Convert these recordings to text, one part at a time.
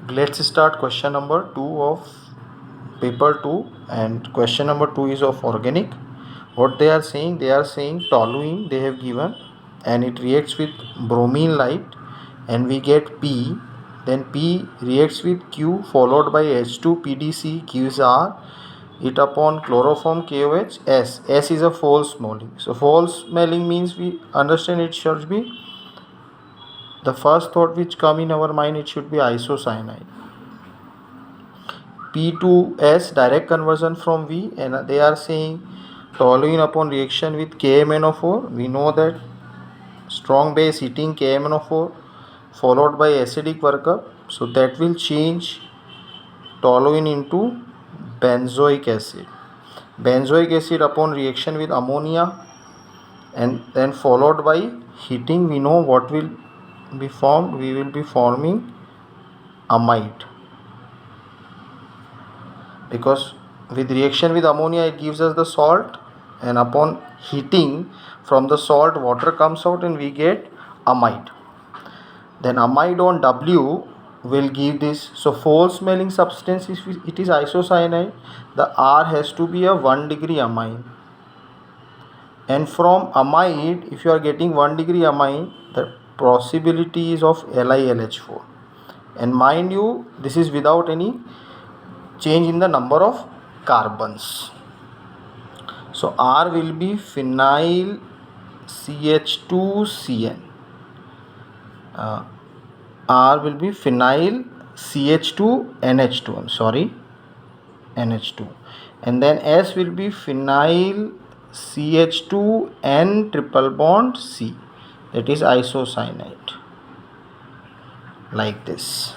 Let's start question number 2 of paper 2, and question number 2 is of organic. What they are saying toluene they have given, and it reacts with bromine light and we get P. Then P reacts with Q followed by H2 PDC gives R. It upon chloroform KOH S. S is a false smelling. So false smelling means we understand it should be the first thought which come in our mind, it should be isocyanide. P to S direct conversion from V, and they are saying toluene upon reaction with KMnO4. We know that strong base heating KMnO4 followed by acidic workup, so that will change toluene into benzoic acid. Benzoic acid upon reaction with ammonia and then followed by heating, we know what will be formed. We will be forming amide, because with reaction with ammonia it gives us the salt, and upon heating from the salt water comes out and we get amide. Then amide on W will give this. So false smelling substance, if it is isocyanide, the R has to be a 1 degree amine, and from amide if you are getting 1 degree amine, the possibility is of LiLH4, and mind you this is without any change in the number of carbons. So R will be phenyl CH2CN. R will be phenyl CH2NH2. I'm sorry, NH2. And then S will be phenyl CH2N triple bond C. That is isocyanide. Like this.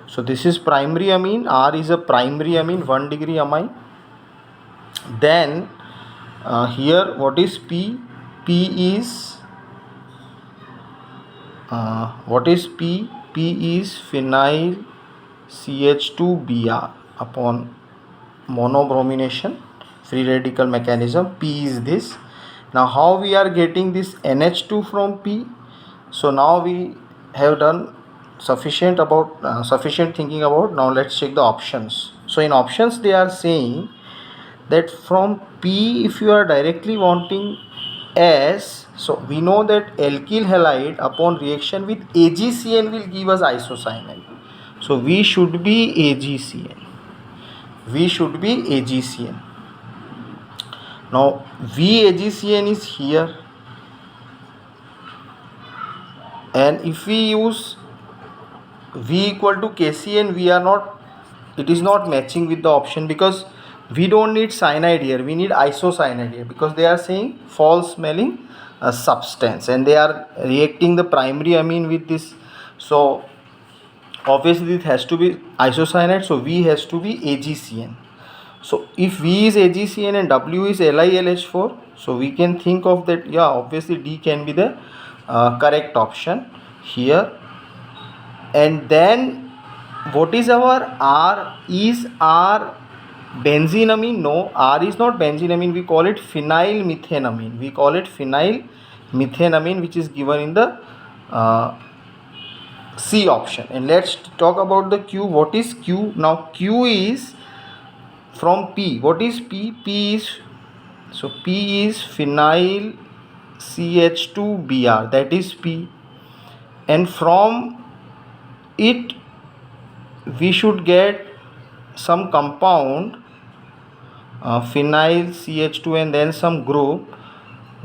So this is primary amine. R is a primary amine, 1 degree amine. Then here what is P? P is what is P? P is phenyl CH2Br upon monobromination, free radical mechanism. P is this. Now how we are getting this NH2 from P? So now we have done sufficient thinking about. Now let's check the options. So in options they are saying that from P if you are directly wanting S, so we know that alkyl halide upon reaction with AgCN will give us isocyanide. So we should be AgCN. Now VAgCN is here, and if we use V equal to KCN, it is not matching with the option, because we don't need cyanide here, we need isocyanide here, because they are saying false smelling substance and they are reacting the primary amine with this. So obviously it has to be isocyanide, so V has to be AgCN. So if V is AgCN and W is LiLH4, so we can think of that, yeah, obviously D can be the correct option here. And then what is our R? Is R benzenamine? No, R is not benzenamine. We call it phenylmethanamine. Which is given in the C option. And let's talk about the Q. What is Q? Now Q is from P. What is P? P is phenyl CH2Br. That is P. And from it we should get some compound phenyl CH2 and then some group,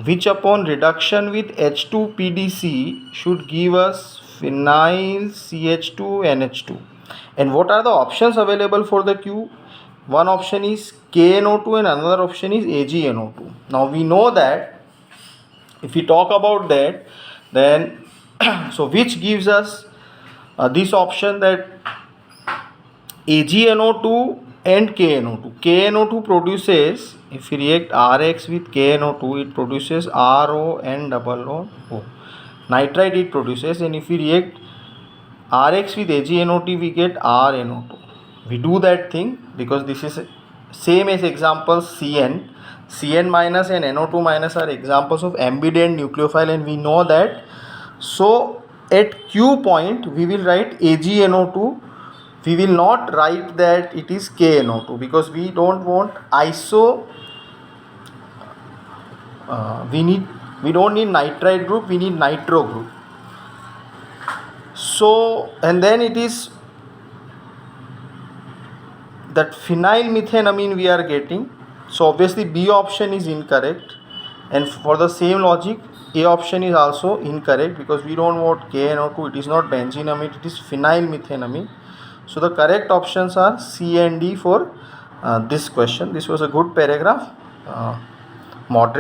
which upon reduction with H2PDC should give us phenyl CH2NH2. And what are the options available for the Q? One option is KNO2 and another option is AgNO2. Now we know that if we talk about that, then so which gives us this option, that AgNO2 and KNO2. KNO2 produces, if we react RX with KNO2, it produces RONOO. Nitrite it produces, and if we react RX with AgNO2, we get RNO2. We do that thing because this is same as example CN. CN minus and NO2 minus are examples of ambident nucleophile, and we know that. So at Q point we will write AgNO2 we will not write that it is KNO2 because we don't want iso. We don't need nitride group, we need nitro group. So, and then it is that phenyl methenamine we are getting. So obviously B option is incorrect, and for the same logic A option is also incorrect because we don't want KNO2, it is not benzenamide, it is phenyl methenamine. So the correct options are C and D for this question. This was a good paragraph, moderate